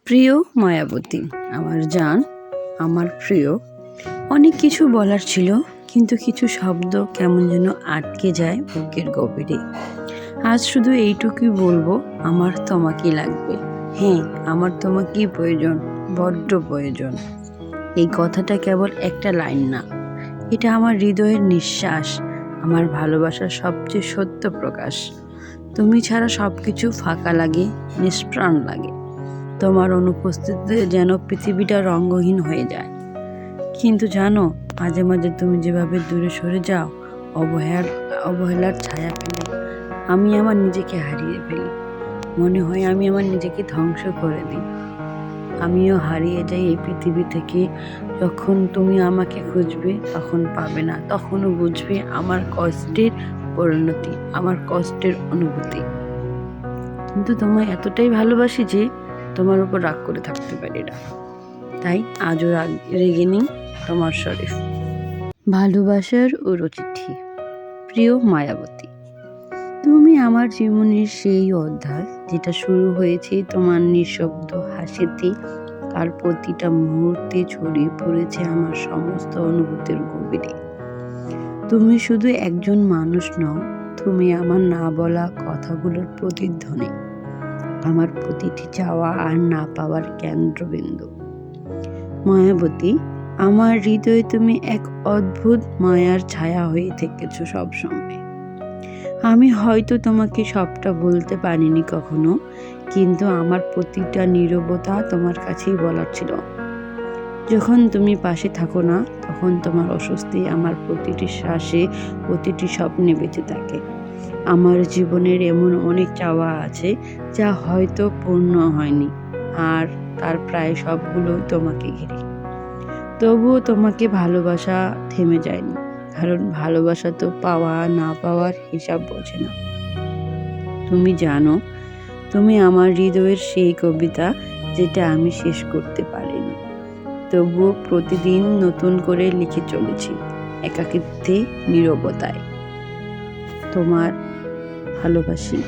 প্রিয় মায়াবতী, আমার জান, আমার প্রিয়। অনেক কিছু বলার ছিল, কিন্তু কিছু শব্দ কেমন যেন আটকে যায় বুকের গভীরে। আজ শুধু এইটুকুই বলবো, আমার তোমাকেই লাগবে। হ্যাঁ, আমার তোমাকেই প্রয়োজন, বড্ড প্রয়োজন। এই কথাটা কেবল একটা লাইন না, এটা আমার হৃদয়ের নিঃশ্বাস, আমার ভালোবাসার সবচেয়ে সত্য প্রকাশ। তুমি ছাড়া সব কিছু ফাঁকা লাগে, নিষ্প্রাণ লাগে। তোমার অনুপস্থিতিতে যেন পৃথিবীটা রঙ্গহীন হয়ে যায়। কিন্তু জানো, মাঝে মাঝে তুমি যেভাবে দূরে সরে যাও, অবহেলার ছায়া ফেলে, আমি আমার নিজেকে হারিয়ে ফেলি। মনে হয় আমি আমার নিজেকে ধ্বংস করে দিই। আমিও হারিয়ে যাই এই পৃথিবী থেকে। যখন তুমি আমাকে খুঁজবে, তখন পাবে না, তখনও বুঝবে আমার কষ্টের পরিণতি, আমার কষ্টের অনুভূতি। কিন্তু তোমায় এতটাই ভালোবাসি যে তোমার উপর রাগ করে থাকতে পারি না। তাই আজও রেগে নেই, তোমার শরীফ। ভালোবাসার চিঠি। প্রিয় মায়াবতী, তুমি আমার জীবনের সেই অধ্যায় যেটা শুরু হয়েছে তোমার নিঃশব্দ হাসিতে, তার প্রতিটা মুহূর্তে ছড়িয়ে পড়েছে আমার সমস্ত অনুভূতির গভীরে। তুমি শুধু একজন মানুষ নও, তুমি আমার না বলা কথাগুলোর প্রতিধ্বনি, আমার প্রতিটি চাওয়া আর না পাওয়ার কেন্দ্রবিন্দু। মায়াবতী, আমার হৃদয়ে তুমি এক অদ্ভুত মায়ার ছায়া হয়ে থেকেছো সবসময়। আমি হয়তো তোমাকে সবটা বলতে পারিনি কখনো, কিন্তু আমার প্রতিটা নীরবতা তোমার কাছেই বলার ছিল। যখন তুমি পাশে থাকো না, তখন তোমার অস্বস্তি আমার প্রতিটি শ্বাসে, প্রতিটি স্বপ্নে বেঁচে থাকে। আমার জীবনের এমন অনেক চাওয়া আছে যা হয়তো পূর্ণ হয়নি, আর তার প্রায় সবগুলোই তোমাকে ঘিরে। তবুও তোমাকে ভালোবাসা থেমে যায়নি, কারণ ভালোবাসা তো পাওয়া না পাওয়ার হিসাব বোঝে না। তুমি জানো, তুমি আমার হৃদয়ের সেই কবিতা যেটা আমি শেষ করতে পারিনি, তবুও প্রতিদিন নতুন করে লিখে চলেছি, একাকিত্বে, নীরবতায়। তোমার ভালোবাসি,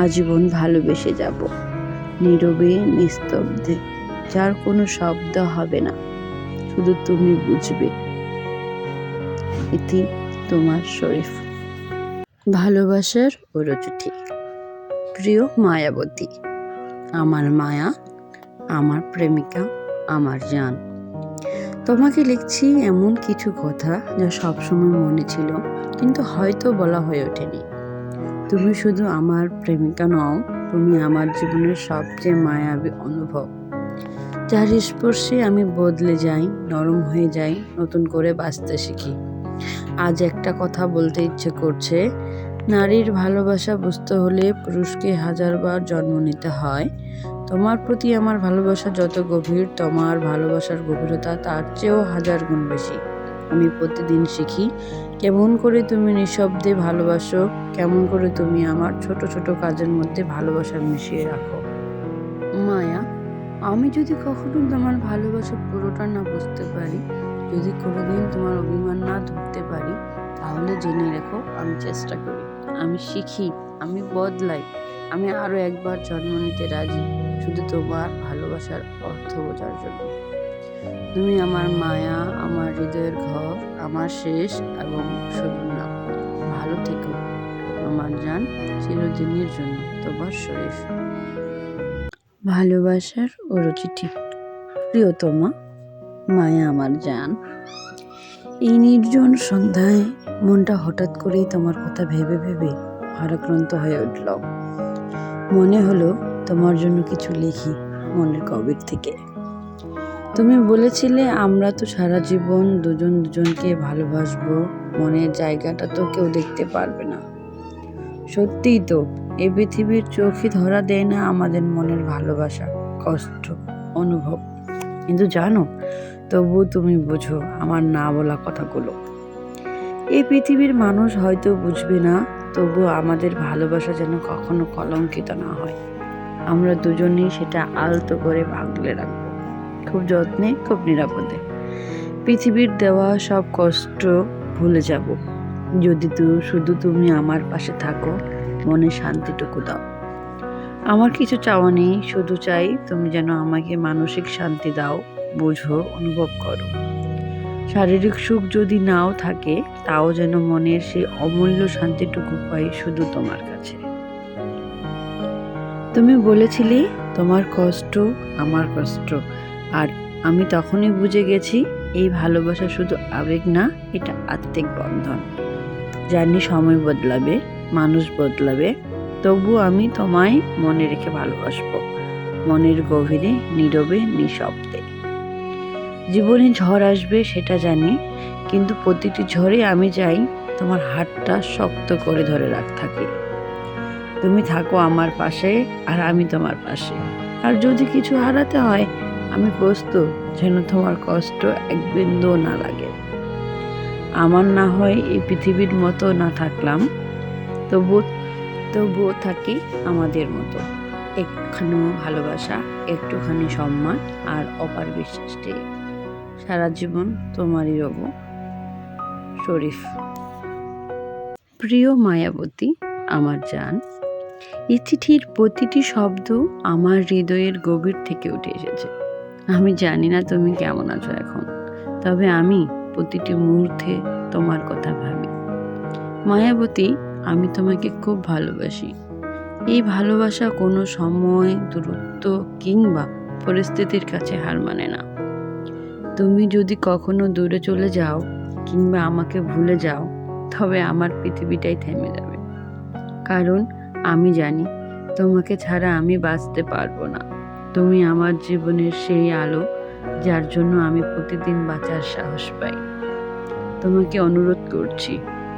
আজীবন ভালোবেসে যাব, নীরবে, নিস্তব্ধে, যার কোনো শব্দ হবে না, শুধু তুমি বুঝবে। ইতি, তোমার শরীফ। ভালোবাসার চিঠি। প্রিয় মায়াবতী, আমার মায়া, আমার প্রেমিকা, আমার জান। তোমাকে লিখছি এমন কিছু কথা যা সবসময় মনে ছিল, কিন্তু হয়তো বলা হয়ে ওঠেনি। তুমি শুধু আমার প্রেমিকা নও, তুমি আমার জীবনের সবচেয়ে মায়াবী অনুভব, যার স্পর্শে আমি বদলে যাই, নরম হয়ে যাই, নতুন করে বাঁচতে শিখি। আজ একটা কথা বলতে ইচ্ছে করছে। নারীর ভালোবাসা বুঝতে হলে পুরুষকে 1000 বার জন্ম নিতে হয়। তোমার প্রতি আমার ভালোবাসা যত গভীর, তোমার ভালোবাসার গভীরতা তার চেয়েও 1000 গুণ বেশি। আমি প্রতিদিন শিখি কেমন করে তুমি নিঃশব্দে ভালোবাসো, কেমন করে তুমি আমার ছোট ছোট কাজের মধ্যে ভালোবাসা মিশিয়ে রাখো। মায়া, আমি যদি কখনো তোমার ভালোবাসা পুরোটা না বুঝতে পারি, যদি কোনোদিন তোমার অভিমান না ধরতে পারি, তাহলে জেনে রেখো, আমি চেষ্টা করি, আমি শিখি, আমি বদলাই, আমি আরো একবার জন্ম নিতে রাজি, শুধু তোমার ভালোবাসার অর্থ বোঝার জন্য। তুমি আমার মায়া, আমার হৃদয়ের ঘর, আমার শেষ এবং শুরুর নাম। ভালো থেকো আমার জান, চিরদিনের জন্য, তোমার শরীফ। ভালোবাসার চিঠি। প্রিয়তমা, মায়া আমার জান, এই নির্জন সন্ধ্যায় মনটা হঠাৎ করেই তোমার কথা ভেবে ভেবে ভারাক্রান্ত হয়ে উঠল। মনে হলো তোমার জন্য কিছু লিখি মনের গভীর থেকে। তুমি বলেছিলে আমরা তো সারা জীবন দুজন দুজনকে ভালোবাসবো, মনের জায়গাটা তো কেউ দেখতে পারবে না। সত্যিই তো, এই পৃথিবীর চোখে ধরা দেয় না আমাদের মনের ভালোবাসা, কষ্ট, অনুভব। কিন্তু জানো, তবুও তুমি বুঝো আমার না বলা কথাগুলো। এই পৃথিবীর মানুষ হয়তো বুঝবে না, তবুও আমাদের ভালোবাসা যেন কখনো কলঙ্কিত না হয়। আমরা দুজনেই সেটা আলতো করে আগলে রাখবো, খুব যত্নে, খুব নিরাপদে। পৃথিবীর দেওয়া সব কষ্ট ভুলে যাব, যদি শুধু তুমি আমার পাশে থাকো, মনে শান্তিটুকু দাও। আমার কিছু চাওয়া নেই, শুধু চাই তুমি যেন আমাকে মানসিক শান্তি দাও, বোঝো, অনুভব করো। শারীরিক সুখ যদি নাও থাকে, তাও যেন মনের সেই অমূল্য শান্তিটুকু পাই শুধু তোমার কাছে। তুমি বলেছিলে তোমার কষ্ট আমার কষ্ট, আর আমি তখনই বুঝে গেছি এই ভালোবাসা শুধু আবেগ না, এটা আত্মিক বন্ধন। জানি সময় বদলাবে, মানুষ বদলাবে, তবু আমি তোমায় মনে রেখে ভালোবাসবো, মনের গভীরে, নীরবে, নিঃশব্দে। জীবনে ঝড় আসবে সেটা জানি, কিন্তু প্রতিটি ঝড়ে আমি চাই তোমার হাতটা শক্ত করে ধরে থাকি। তুমি থাকো আমার পাশে আর আমি তোমার পাশে। আর যদি কিছু হারাতে হয়, আমি প্রস্তুত, যেন তোমার কষ্ট এক বিন্দুও না লাগে। আমার না হয় এই পৃথিবীর মতো না থাকলাম, তবুও থাকি আমাদের মতো। একখানি ভালোবাসা, একটুখানি সম্মান আর অপার বিশ্বাসটি সারা জীবন তোমারই রব। শরীফ। প্রিয় মায়াবতী, আমার জান, এই চিঠির প্রতিটি শব্দ আমার হৃদয়ের গভীর থেকে উঠে এসেছে। আমি জানি না তুমি কেমন আছো এখন, তবে আমি প্রতিটি মুহূর্তে তোমার কথা ভাবি। মায়াবতী, আমি তোমাকে খুব ভালোবাসি। এই ভালোবাসা কোনো সময়, দূরত্ব কিংবা পরিস্থিতির কাছে হার মানে না। তুমি যদি কখনো দূরে চলে যাও কিংবা আমাকে ভুলে যাও, তবে আমার পৃথিবীটাই থেমে যাবে। কারণ আমি জানি তোমাকে ছাড়া আমি বাঁচতে পারবো না। তুমি আমার জীবনের সেই আলো, যার জন্য আমি প্রতিদিন বাঁচার সাহস পাই। তোমাকে অনুরোধ করছি,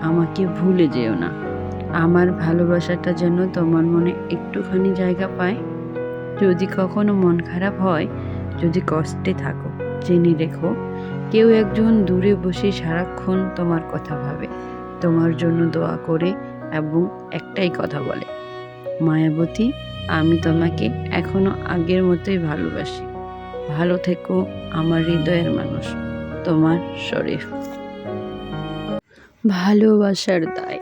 আমাকে ভুলে যেও না। আমার ভালোবাসাটা যেন তোমার মনে একটুখানি জায়গা পায়। যদি কখনো মন খারাপ হয়, যদি কষ্টে থাকো, জেনে রেখো কেউ একজন দূরে বসে সারাক্ষণ তোমার কথা ভাবে, তোমার জন্য দোয়া করে এবং একটাই কথা বলে, মায়াবতী, আমি তোমাকে এখনো আগের মতোই ভালোবাসি। ভালো থেকো আমার হৃদয়ের মানুষ। তোমার শরীফ। ভালোবাসার দায়।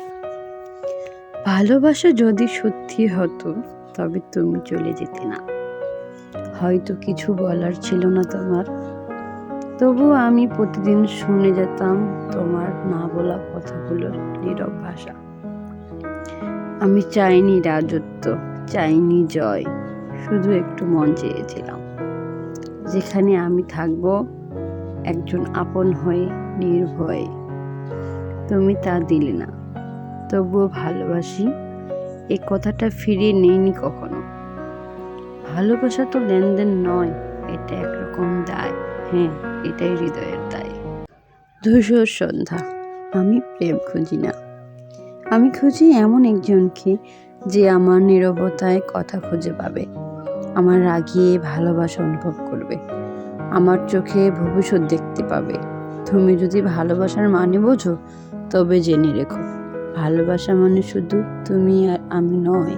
ভালোবাসা যদি সত্যি হতো, তবে তুমি চলে যেতে না। হয়তো কিছু বলার ছিল না তোমার, তবুও আমি প্রতিদিন শুনে যেতাম তোমার না বলা কথাগুলোর নীরব ভাষা। আমি চাইনি রাজত্ব, চাইনি জয়, শুধু একটু মন চেয়েছিলাম, যেখানে আমি থাকবো একজন আপন হয়ে, নির্ভয়ে। তুমি তা দিলে না, তবুও ভালোবাসি, এই কথাটা ফিরিয়ে নেইনি কখনো। ভালোবাসা তো লেনদেন নয়, এটা একরকম দায়। হ্যাঁ, এটাই হৃদয়ের দায়। ধূসর সন্ধ্যা। আমি প্রেম খুঁজি না, আমি খুঁজি এমন একজনকে যে আমার নীরবতায় কথা খুঁজে পাবে, আমার রাগিয়ে ভালোবাসা অনুভব করবে, আমার চোখে ভবিষ্যৎ দেখতে পাবে। তুমি যদি ভালোবাসার মানে বোঝো, তবে জেনে রেখো, ভালোবাসা মানে শুধু তুমি আর আমি নয়।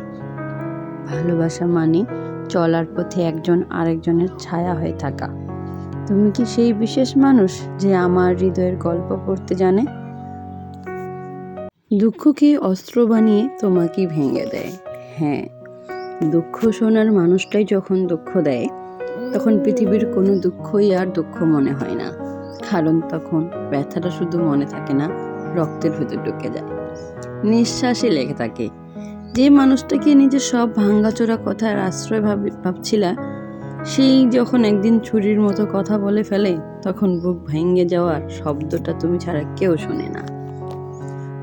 ভালোবাসা মানে চলার পথে একজন আরেকজনের ছায়া হয়ে থাকা। তুমি কি সেই বিশেষ মানুষ যে আমার হৃদয়ের গল্প পড়তে জানে? দুঃখকে অস্ত্র বানিয়ে তোমাকে ভেঙে দেয়। হ্যাঁ, দুঃখ শোনার মানুষটাই যখন দুঃখ দেয়, তখন পৃথিবীর কোনো দুঃখই আর দুঃখ মনে হয় না। কারণ তখন ব্যথাটা শুধু মনে থাকে না, রক্তের ভেতর ঢুকে যায়, নিঃশ্বাসে লেগে থাকে। যে মানুষটাকে নিজের সব ভাঙ্গাচোরা কথার আশ্রয় ভাবছিলা, সেই যখন একদিন ছুরির মতো কথা বলে ফেলে, তখন বুক ভেঙে যাওয়ার শব্দটা তুমি ছাড়া কেউ শোনে না।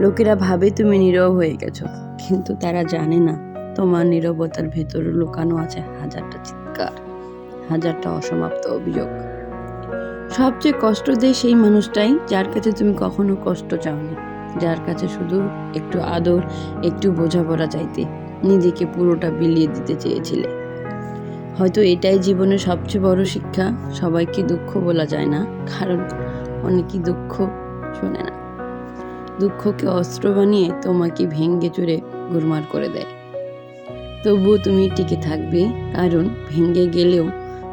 লোকেরা ভাবে তুমি নীরব হয়ে গেছো, কিন্তু তারা জানে না তোমার নীরবতার ভেতরে লুকানো আছে হাজারটা চিৎকার, হাজারটা অসমাপ্ত অভিযোগ। সবচেয়ে কষ্ট দেয় সেই মানুষটাই যার কাছে তুমি কখনো কষ্ট চাওনি, যার কাছে শুধু একটু আদর, একটু বোঝাপড়া চাইতে, নিজেকে পুরোটা বিলিয়ে দিতে চেয়েছিলে। হয়তো এটাই জীবনের সবচেয়ে বড় শিক্ষা, সবাইকে দুঃখ বলা যায় না, কারণ অনেকেই দুঃখ শোনে না। দুঃখকে অস্ত্র বানিয়ে তোমাকে ভেঙে চুরে গুরমার করে দেয়। তবুও তুমি টিকে থাকবে, কারণ ভেঙে গেলেও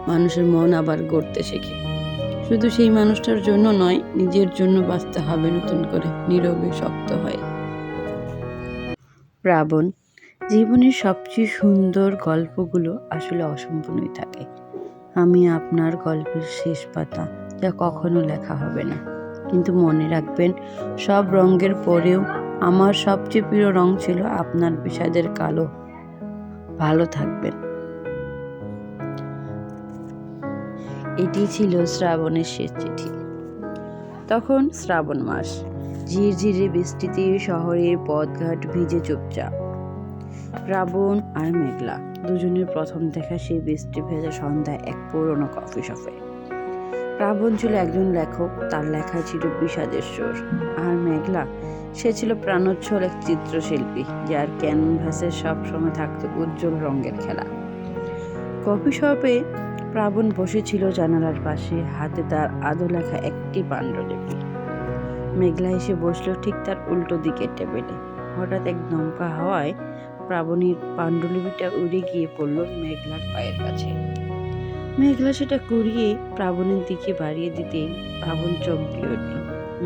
মানুষের মন আবার গড়তে শেখে। শুধু সেই মানুষটার জন্য নয়, নিজের জন্য বাঁচতে হবে নতুন করে, নীরবে, শক্ত হয়ে। প্রাবণ। জীবনের সবচেয়ে সুন্দর গল্পগুলো আসলে অসম্পূর্ণই থাকে। আমি আপনার গল্পের শেষ পাতা, যা কখনো লেখা হবে না। কিন্তু মনে রাখবেন, সব রঙের পরেও আমার সবচেয়ে প্রিয় রং ছিল আপনার বিষাদের কালো। ভালো থাকবেন। এটি ছিল শ্রাবণের শেষ চিঠি। তখন শ্রাবণ মাস, ঝিরঝিরে বৃষ্টিতে শহরের পথঘাট ভিজে চুপচাপ। প্লাবন আর মেঘলা দুজনের প্রথম দেখা সেই বৃষ্টি ভেজা সন্ধ্যায় এক পুরনো কফি শপে। প্লাবন ছিল একজন লেখক, তার লেখায় ছিল বিষাদের সুর। আর মেঘলা, সে ছিল প্রাণোচ্ছল এক চিত্রশিল্পী, যার ক্যানভাসে সবসময় থাকতো উজ্জ্বল রঙের খেলা। কফি শপে প্লাবন বসেছিল জানালার পাশে, হাতে তার আদো লেখা একটি পাণ্ডুলিপি। মেঘলা এসে বসলো ঠিক তার উল্টো দিকের টেবিলে। হঠাৎ এক দমকা হাওয়ায় প্লাবনের পাণ্ডুলিপিটা উড়ে গিয়ে পড়ল মেঘলার পায়ের কাছে। মেঘলা সেটা কুড়িয়ে প্লাবনের দিকে বাড়িয়ে দিতেই প্লাবন চমকে উঠল।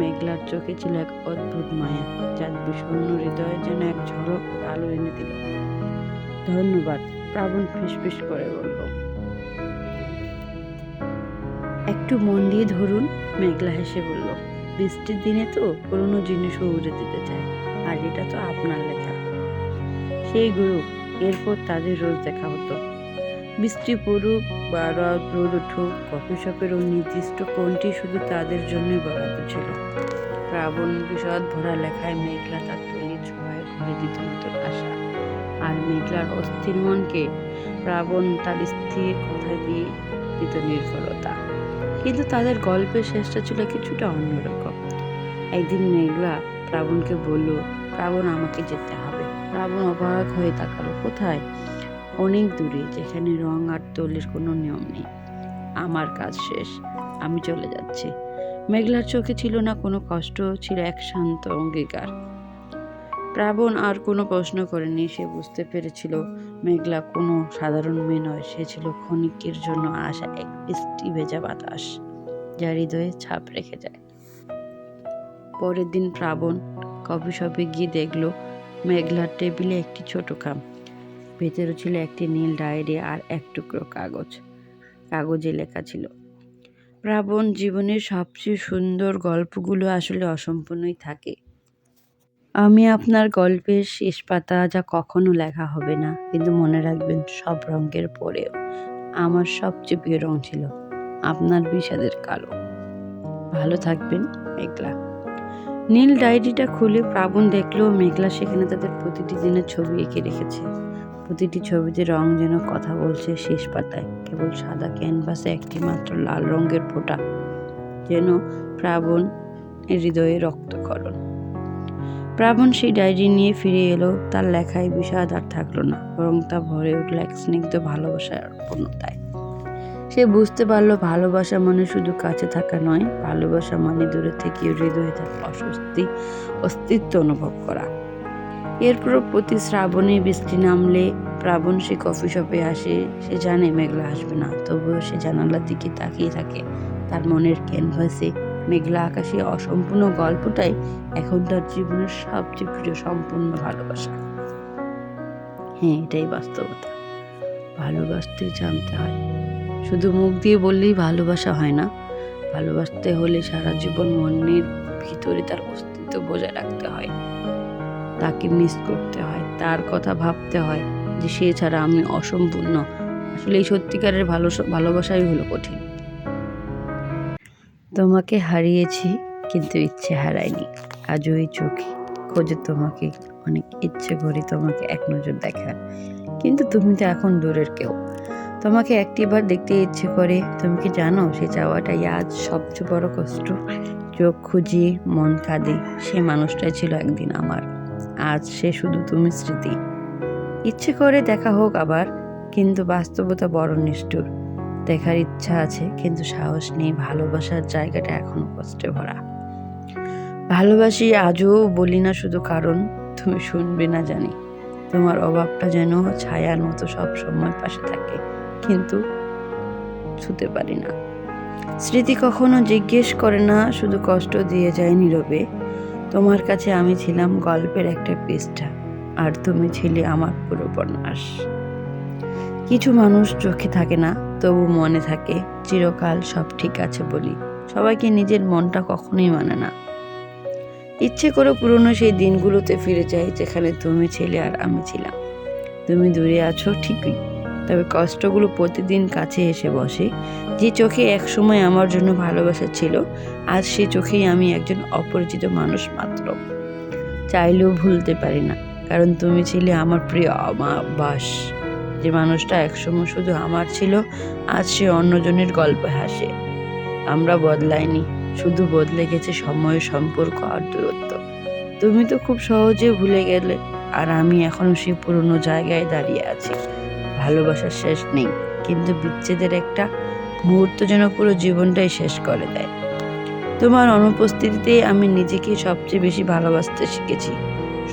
মেঘলার চোখে ছিল এক অদ্ভুত মায়া, যার বিষণ্ণ হৃদয়ে যেন এক ঝলক আলো এনে দিল। ধন্যবাদ, প্লাবন ফিসফিস করে বলল। একটু মন দিয়ে ধরুন, মেঘলা হেসে বলল। বৃষ্টির দিনে তো পুরোনো জিনিসও উড়ে দিতে চায়, আর এটা তো আপনার লেখা। সেই গুরু, এরপর তাদের রোজ দেখা হতো। বৃষ্টি পড়ুক বা রোদ উঠুক, কফি শপের ওই নির্দিষ্ট কোণটি শুধু তাদের জন্যই বরাদ্দ ছিল। প্লাবন বিষাদ ভরা লেখায় মেঘলা তার তৈরি ছোঁয়ায় ভরে দিত নতুন আশা, আর মেঘলার অস্থির মনকে প্লাবন তার স্থির কথা দিয়ে দিত নির্ভরতা। কিন্তু তাদের গল্পের শেষটা ছিল কিছুটা অন্যরকম। একদিন মেঘলা প্লাবনকে বলল, প্লাবন, আমাকে যেতে হবে। প্লাবন অবাক হয়ে তাকালো। কোথায়? অনেক দূরে, যেখানে রং আর তোলের কোনো নিয়ম নেই। আমার কাজ শেষ, আমি চলে যাচ্ছি। মেঘলার চোখে ছিল না কোনো কষ্ট, ছিল এক শান্ত অঙ্গীকার। প্লাবন আর কোনো প্রশ্ন করেনি। সে বুঝতে পেরেছিল মেঘলা কোনো সাধারণ মেয়ে নয়, সে ছিল ক্ষণিকের জন্য আসা এক বৃষ্টি ভেজা বাতাস, যা হৃদয়ে ছাপ রেখে যায়। পরের দিন প্লাবন কফি শপে গিয়ে দেখলো মেঘলার টেবিলে একটি ছোট খাম। ভেতরে ছিল একটি নীল ডায়েরি আর এক টুকরো কাগজে লেখা ছিল, প্লাবন, জীবনের সবচেয়ে সুন্দর গল্পগুলো আসলে অসম্পূর্ণই থাকে। আমি আপনার গল্পের শেষ পাতা, যা কখনো লেখা হবে না। কিন্তু মনে রাখবেন, সব রঙের পরেও আমার সবচেয়ে প্রিয় রং ছিল আপনার বিষাদের কালো। ভালো থাকবেন, মেঘলা। নীল ডায়েরিটা খুলে প্লাবন দেখলো মেঘলা সেখানে তাদের প্রতিটি দিনের ছবি এঁকে রেখেছে। প্রতিটি ছবিতে রং যেন কথা বলছে। শেষ পাতায় কেবল সাদা ক্যানভাসে একটি মাত্র লাল রঙের ফোঁটা, যেন প্লাবন হৃদয়ে রক্তক্ষরণ। প্লাবন সেই ডায়েরি নিয়ে ফিরে এলো। তার লেখায় বিষাদ আর থাকলো না, বরং তা ভরে উঠল এক স্নিগ্ধ ভালোবাসার পূর্ণতায়। সে বুঝতে পারলো, ভালোবাসা মানে শুধু কাছে থাকা নয়, ভালোবাসা মানে দূরে থেকে হৃদয়ে তার অস্তিত্ব অনুভব করা। এরপর প্রতি শ্রাবণে বৃষ্টি নামলে প্লাবন সে কফি শপে আসে। সে জানে মেঘলা আসবে না, তবুও সে জানালার দিকে তাকিয়ে থাকে। তার মনের ক্যানভাসে মেঘলা আকাশে অসম্পূর্ণ গল্পটাই এখন তার জীবনের সবচেয়ে প্রিয় সম্পূর্ণ ভালোবাসা। হ্যাঁ, এটাই বাস্তবতা। ভালোবাসতে জানতে হয়। শুধু মুখ দিয়ে বললেই ভালোবাসা হয় না। ভালোবাসতে হলে সারা জীবন মনের ভিতরে তার অস্তিত্ব বজায় রাখতে হয়। তাকে মিস করতে হয়, তার কথা ভাবতে হয় যে সে ছাড়া আমি অসম্পূর্ণ। আসলে এই সত্যিকারের ভালোবাসাই হলো কঠিন। তোমাকে হারিয়েছি, কিন্তু ইচ্ছে হারায়নি। আজও এই চোখে খোঁজে তোমাকে, অনেক ইচ্ছে করি তোমাকে এক নজর দেখার, কিন্তু তুমি তো এখন দূরের কেউ। তোমাকে একটিবার দেখতে ইচ্ছে করে। তুমি কি জানো, সে চাওয়াটাই আজ সবচেয়ে বড় কষ্ট। চোখ খুঁজি, মন কাঁদে। সে মানুষটাই ছিল একদিন আমার, আজ সে শুধু তুমি স্মৃতি। ইচ্ছে করে দেখা হোক আবার, কিন্তু বাস্তবতা বড় নিষ্ঠুর। দেখার ইচ্ছা আছে, কিন্তু সাহস নেই। ভালোবাসার জায়গাটা এখনো কষ্টে ভরা। ভালোবাসি আজও বলি না, শুধু কারণ তুমি শুনবে না জানি। তোমার অভাবটা যেন ছায়ার মতো সব সময় পাশে থাকে, কিন্তু ছুতে পারি না। স্মৃতি কখনো জিজ্ঞেস করে না, শুধু কষ্ট দিয়ে যায় নীরবে। তোমার কাছে আমি ছিলাম গল্পের একটা পৃষ্ঠা, আর তুমি ছিলে আমার পুরো উপন্যাস। কিছু মানুষ চোখে থাকে না, তবু মনে থাকে চিরকাল সব ঠিক আছে বলি। সবাইকে নিজের মনটা কখনোই মানে না। ইচ্ছে করে পুরনো সেই দিনগুলোতে ফিরে যাই যেখানে তুমি ছিলে আর আমি ছিলাম। তুমি দূরে আছো ঠিকই, তবে কষ্টগুলো প্রতিদিন কাছে এসে বসে। যে চোখে একসময় আমার জন্য ভালোবাসা ছিল, আজ সে চোখেই আমি একজন অপরিচিত মানুষ মাত্র। চাইলেও ভুলতে পারি না, কারণ তুমি ছিলে আমার প্রিয় অমাবাস। যে মানুষটা একসময় শুধু আমার ছিল, আজ সে অন্যজনের গল্পে হাসে। আমরা বদলাইনি, শুধু বদলে গেছে সময়, সম্পর্ক আর দূরত্ব। তুমি তো খুব সহজে ভুলে গেলে, আর আমি এখনো সেই পুরনো জায়গায় দাঁড়িয়ে আছি। ভালোবাসার শেষ নেই, কিন্তু বিচ্ছেদের একটা মুহূর্ত যেন পুরো জীবনটাই শেষ করে দেয়। তোমার অনুপস্থিতিতে আমি নিজেকে সবচেয়ে বেশি ভালোবাসতে শিখেছি।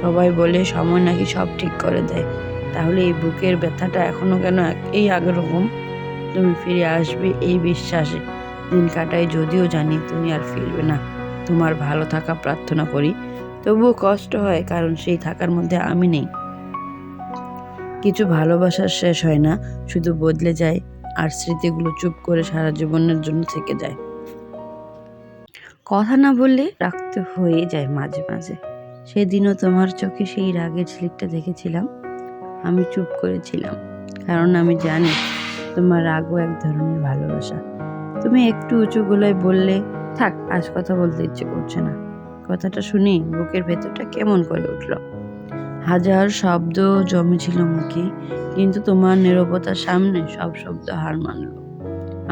সবাই বলে সময় নাকি সব ঠিক করে দেয়, তাহলে এই বুকের ব্যথাটা এখনো কেন এই আগের রকম? তুমি ফিরে আসবে এই বিশ্বাসে দিন কাটাই, যদিও জানি তুমি আর ফিরবে না। তোমার ভালো থাকা প্রার্থনা করি, তবুও কষ্ট হয়, কারণ সেই থাকার মধ্যে আমি নেই। কিছু ভালোবাসার শেষ হয় না, শুধু বদলে যায়, আর স্মৃতিগুলো চুপ করে সারা জীবনের জন্য থেকে যায়। কথা না বললে রাখতে হয়ে যায় মাঝে মাঝে। সেদিনও তোমার চোখে সেই রাগের ঝিলিকটা দেখেছিলাম। আমি চুপ করেছিলাম, কারণ আমি জানি তোমার রাগও এক ধরনের ভালোবাসা। তুমি একটু উঁচু গলায় বললে, থাক, আজ কথা বলতে ইচ্ছে করছে না। কথাটা শুনে বুকের ভেতরটা কেমন করে উঠল। হাজার শব্দ জমেছিল মুখে, কিন্তু তোমার নীরবতার সামনে সব শব্দ হার মানল।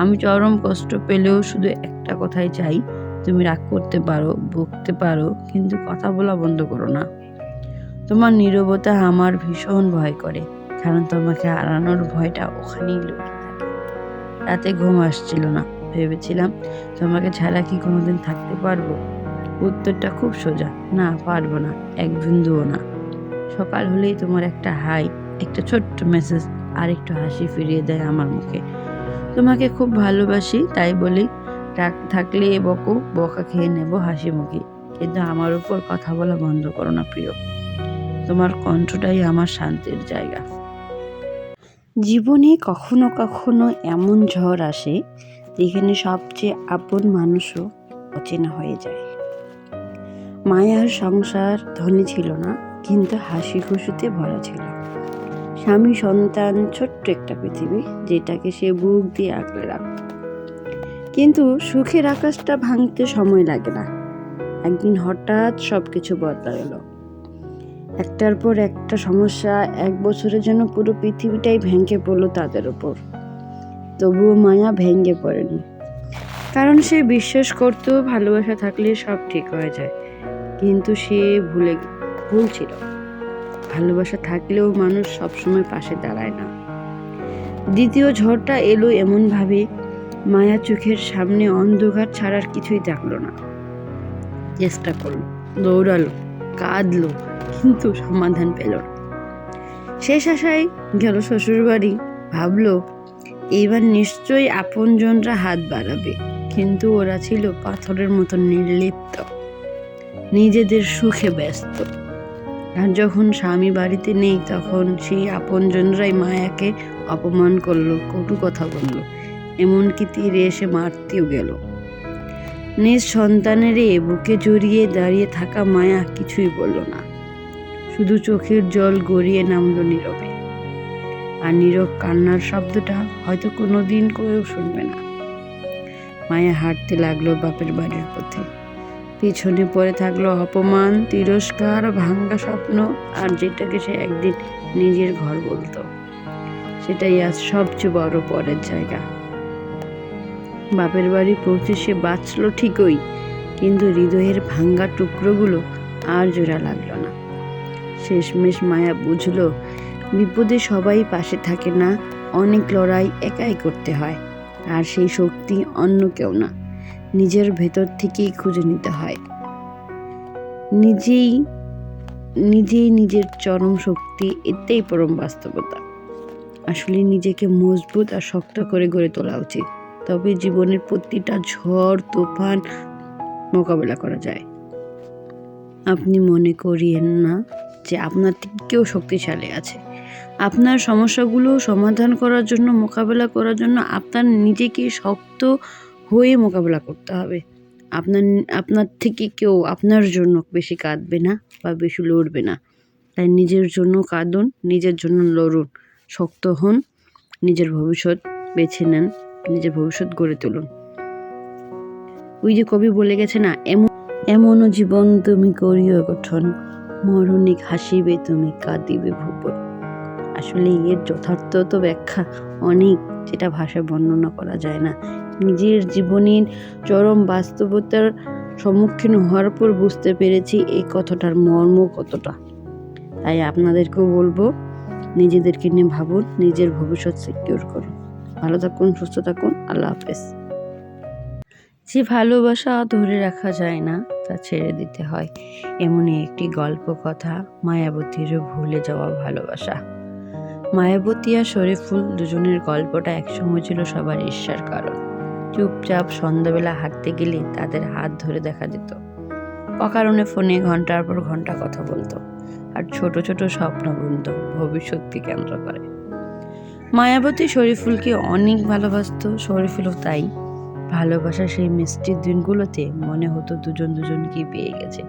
আমি চরম কষ্ট পেলেও শুধু একটা কথাই চাই, তুমি রাগ করতে পারো, বকতে পারো, কিন্তু কথা বলা বন্ধ করো না। তোমার নীরবতা আমার ভীষণ ভয় করে, কারণ তোমাকে হারানোর ভয়টা ওখানেই লুকিয়ে থাকে। রাতে ঘুম আসছিল না, ভেবেছিলাম তোমাকে ছাড়া কি কোনোদিন থাকতে পারবো। উত্তরটা খুব সোজা, না, পারবো না, এক বিন্দুও না। সকাল হলেই তোমার একটা হাই, একটা ছোট্ট মেসেজ আর একটু হাসি ফিরিয়ে দেয় আমার মুখে। তোমাকে খুব ভালোবাসি, তাই বলি রাগ থাকলে বকো, বকা খেয়ে নেব হাসি মুখে, কিন্তু আমার উপর কথা বলা বন্ধ করো না প্রিয়। তোমার কণ্ঠটাই আমার শান্তির জায়গা। জীবনে কখনো কখনো এমন ঝড় আসে যেখানে সবচেয়ে আপন মানুষও অচেনা হয়ে যায়। মায়ার সংসার ধনী ছিল না, কিন্তু হাসি খুশিতে ভরা ছিল। স্বামী, সন্তান, ছোট্ট একটা পৃথিবী যেটাকে সে বুক দিয়ে আগলে রাখত। কিন্তু সুখের আকাশটা ভাঙতে সময় লাগে না। একদিন হঠাৎ সবকিছু বদলা গেল। একটার পর একটা সমস্যা, এক বছরের জন্য পুরো পৃথিবীটাই ভেঙে পড়লো তাদের ওপর। তবুও মায়া ভেঙে পড়েনি, কারণ সে বিশ্বাস করতো ভালোবাসা থাকলে সব ঠিক হয়ে যায়। কিন্তু সে ভুলছিল। ভালোবাসা থাকলেও মানুষ সবসময় পাশে দাঁড়ায় না। দ্বিতীয় ঝড়টা এলো এমনভাবে, মায়া চোখের সামনে অন্ধকার ছাড়ার কিছুই দেখলো না। চেষ্টা করলো, দৌড়ালো, কাঁদলো, কিন্তু সমাধান পেল না। শেষ আশায় গেল শ্বশুর বাড়ি, ভাবলো এইবার নিশ্চয়ই আপনজনরা হাত বাড়াবে, কিন্তু ওরা ছিল পাথরের মতো নির্লিপ্ত, নিজেদের সুখে ব্যস্ত। আর যখন স্বামী বাড়িতে নেই, তখন সেই আপনজনরাই মায়াকে অপমান করলো, কটু কথা বললো, এমনকি তীরে এসে মারতেও গেল। নিজ সন্তানের বুকে জড়িয়ে দাঁড়িয়ে থাকা মায়া কিছুই বলল না, শুধু চোখের জল গড়িয়ে নামলো নীরবে। আর নীরব কান্নার শব্দটা হয়তো কোনোদিন কেউ শুনবে না। মায়া হাঁটতে লাগলো বাপের বাড়ির পথে। পিছনে পড়ে থাকলো অপমান, তিরস্কার, ভাঙ্গা স্বপ্ন, আর যেটাকে সে একদিন নিজের ঘর বলতো, সেটাই আজ সবচেয়ে বড় পরের জায়গা। বাপের বাড়ি পৌঁছে সে বাঁচল ঠিকই, কিন্তু হৃদয়ের ভাঙ্গা টুকরোগুলো আর জোড়া লাগলো না। শেষমেশ মায়া বুঝলো, বিপদে সবাই পাশে থাকে না, অনেক লড়াই একাই করতে হয়। আর সেই শক্তি অন্য কেউ না, নিজের ভেতর থেকেই খুঁজে নিতে হয়। নিজেই নিজের চরম শক্তি, এতেই পরম বাস্তবতা। আসলে নিজেকে মজবুত আর শক্ত করে গড়ে তোলা উচিত, তবে জীবনের প্রতিটা ঝড় তুফান মোকাবেলা করা যায়। আপনি মনে করিয়েন না যে আপনার থেকে কেউ শক্তিশালী আছে। আপনার সমস্যাগুলো সমাধান করার জন্য, মোকাবেলা করার জন্য আপনার নিজেকে শক্ত হয়ে মোকাবেলা করতে হবে। আপনার থেকে কেউ আপনার জন্য বেশি কাঁদবে না বা বেশি লড়বে না। তাই নিজের জন্য কাঁদুন, নিজের জন্য লড়ুন, শক্ত হন, নিজের ভবিষ্যৎ বেছে নেন, নিজের ভবিষ্যৎ গড়ে তুলুন। ওই যে কবি বলে গেছে না, এমনও জীবন তুমি করিও গঠন, মরণিক হাসিবে তুমি কাঁদিবে ভুবন। আসলে এর যথার্থ তো ব্যাখ্যা অনেক, যেটা ভাষায় বর্ণনা করা যায় না। নিজের জীবনের চরম বাস্তবতার সম্মুখীন হওয়ার পর বুঝতে পেরেছি এই কথাটার মর্ম কতটা। তাই আপনাদেরকেও বলবো, নিজেদেরকে নিয়ে ভাবুন, নিজের ভবিষ্যৎ সিকিউর করুন। ভালো থাকুন, সুস্থ থাকুন। আল্লাহ হাফেজ। যে ভালোবাসা ধরে রাখা যায় না, তা ছেড়ে দিতে হয়, এমনই একটি গল্প কথা মায়াবতীর ভুলে যাওয়া ভালোবাসা। মায়াবতী আর শরীফুল দুজনের গল্পটা একসময় ছিল সবার ঈর্ষার কারণ। চুপচাপ সন্ধ্যাবেলা হাঁটতে গেলে তাদের হাত ধরে দেখা যেত, অকারণে ফোনে ঘন্টার পর ঘন্টা কথা বলতো, আর ছোট ছোট স্বপ্ন বুনতো ভবিষ্যৎকে কেন্দ্র করে। মায়াবতী শরীফুলকে অনেক ভালোবাসতো, শরীফুলও তাই। ভালোবাসার সেই মিষ্টির দিনগুলোতে মনে হতো দুজন দুজনকেই পেয়ে গেছে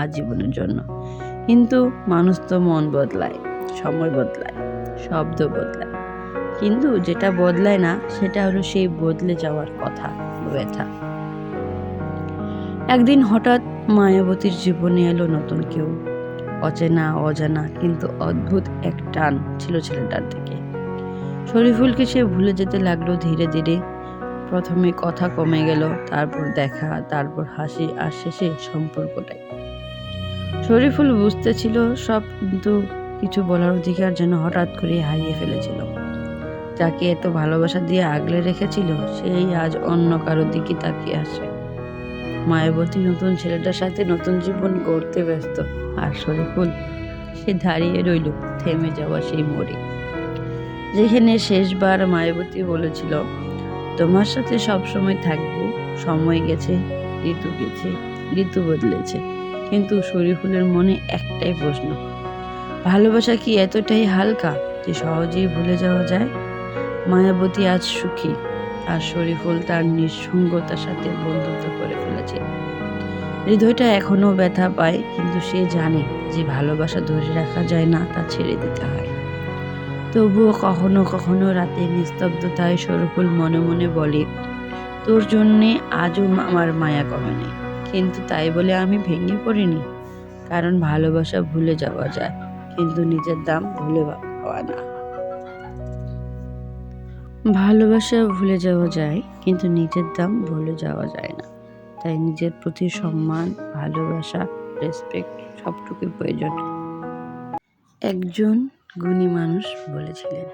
আজীবনের জন্য। কিন্তু মানুষ তো মন বদলায়, সময় বদলায়, শব্দ বদলায়, কিন্তু যেটা বদলায় না সেটা হলো সেই বদলে যাওয়ার কথা, ব্যথা। একদিন হঠাৎ মায়াবতীর জীবনে এলো নতুন কেউ, অচেনা অজানা কিন্তু অদ্ভুত এক টান ছিল ছেলেটার দিকে। শরীফুলকে সে ভুলে যেতে লাগলো ধীরে ধীরে। প্রথমে কথা কমে গেল, তারপর দেখা, তারপর হাসি, আর শেষে সম্পর্কটাই। শরীফুল বুঝতেছিল সব, কিন্তু কিছু বলার অধিকার যেন হঠাৎ করে হারিয়ে ফেলেছিল। যাকে এত ভালোবাসা দিয়ে আগলে রেখেছিল, সেই আজ অন্য কারো দিকে তাকিয়ে আসে। মায়াবতী নতুন ছেলেটার সাথে নতুন জীবন গড়তে ব্যস্ত, আর শরীফুল সে দাঁড়িয়ে রইল থেমে যাওয়া সেই মোড়ে, যেখানে শেষবার মায়াবতী বলেছিল, তোমার সাথে সবসময় থাকবো। সময় গেছে, ঋতু গেছে, ঋতু বদলেছে, কিন্তু শরীফুলের মনে একটাই প্রশ্ন, ভালোবাসা কি এতটাই হালকা যে সহজেই ভুলে যাওয়া যায়? মায়াবতী আজ সুখী, আর শরীফুল তার নিঃসঙ্গতার সাথে বন্ধুত্ব করে ফেলেছে। হৃদয়টা এখনো ব্যথা পায়, কিন্তু সে জানে যে ভালোবাসা ধরে রাখা যায় না, তা ছেড়ে দিতে হয়। তবুও কখনো কখনো রাতে নিস্তব্ধতায় শরীফুল মনে মনে বলে, তোর জন্যে আজও আমার মায়া কমে নেই, কিন্তু তাই বলে আমি ভেঙে পড়িনি। কারণ ভালোবাসা ভুলে যাওয়া যায়, কিন্তু নিজের দাম ভুলে পাওয়া না। ভালোবাসা ভুলে যাওয়া যায়, কিন্তু নিজের দাম ভুলে যাওয়া যায় না। তাই নিজের প্রতি সম্মান, ভালোবাসা, রেসপেক্ট সবটুকুই প্রয়োজন। একজন গুণী মানুষ বলেছিলেন,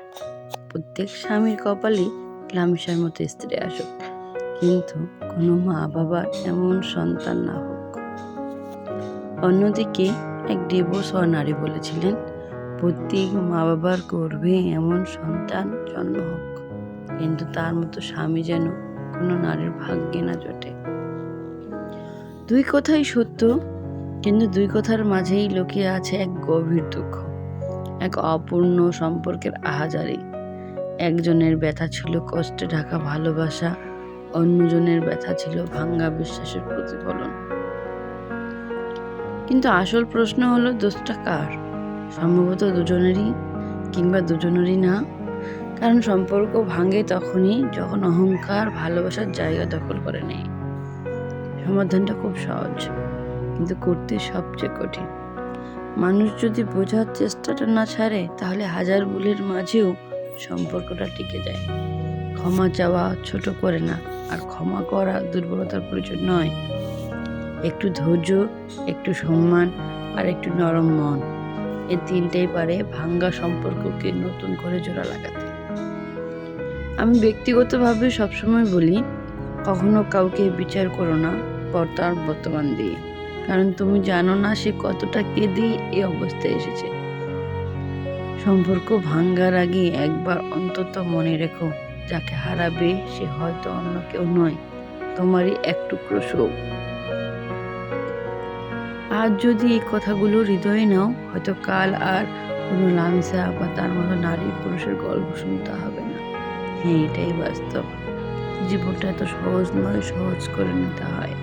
প্রত্যেক স্বামীর কপালে ক্লামিশার মতো স্ত্রী আসুক, কিন্তু কোনো মা বাবার এমন সন্তান না হোক। অন্যদিকে এক ডিভোর্স হওয়া নারী বলেছিলেন, প্রত্যেক মা বাবার গর্ভে এমন সন্তান জন্ম হোক, কিন্তু তার মতো স্বামী যেন কোনো নারীর ভাগ্যে না জোটে। দুই কথাই সত্য, কিন্তু দুই কথার মাঝেই লুকিয়ে আছে এক গভীর দুঃখ, এক অপূর্ণ সম্পর্কের আহাজারি। একজনের ব্যথা ছিল কষ্টে ঢাকা ভালোবাসা, অন্যজনের ব্যথা ছিল ভাঙ্গা বিশ্বাসের প্রতিফলন। কিন্তু আসল প্রশ্ন হলো, দোষটা কার? সম্ভবত দুজনেরই, কিংবা দুজনেরই না। কারণ সম্পর্ক ভাঙে তখনই যখন অহংকার ভালোবাসার জায়গা দখল করে নেয়। সমাধানটা খুব সহজ, কিন্তু করতে সবচেয়ে কঠিন। মানুষ যদি বোঝার চেষ্টাটা না ছাড়ে, তাহলে হাজার ভুলের মাঝেও সম্পর্কটা টিকে যায়। ক্ষমা চাওয়া ছোট করে না, আর ক্ষমা করা দুর্বলতার পরিচয় নয়। একটু ধৈর্য, একটু সম্মান, আর একটু নরম মন, এই তিনটেই পারে ভাঙ্গা সম্পর্ককে নতুন করে জোড়া লাগাতে। আমি ব্যক্তিগতভাবে সবসময় বলি, কখনো কাউকে বিচার করো না তার বর্তমান দিয়ে, কারণ তুমি জানো না সে কতটা কেঁদে এই অবস্থায় এসেছে। সম্পর্ক ভাঙ্গার আগে একবার অন্তত মনে রেখো, যাকে হারাবে সে হয়তো অন্য কেউ নয়, তোমারই এক টুকরো শোক। আজ যদি এই কথাগুলো হৃদয়ে নাও, হয়তো কাল আর কোনো লামিসা বা তার মতো নারী পুরুষের গল্প শুনতে হবে না। হ্যাঁ, এটাই বাস্তব। জীবনটা এত সহজ নয়, সহজ করে নিতে হয়।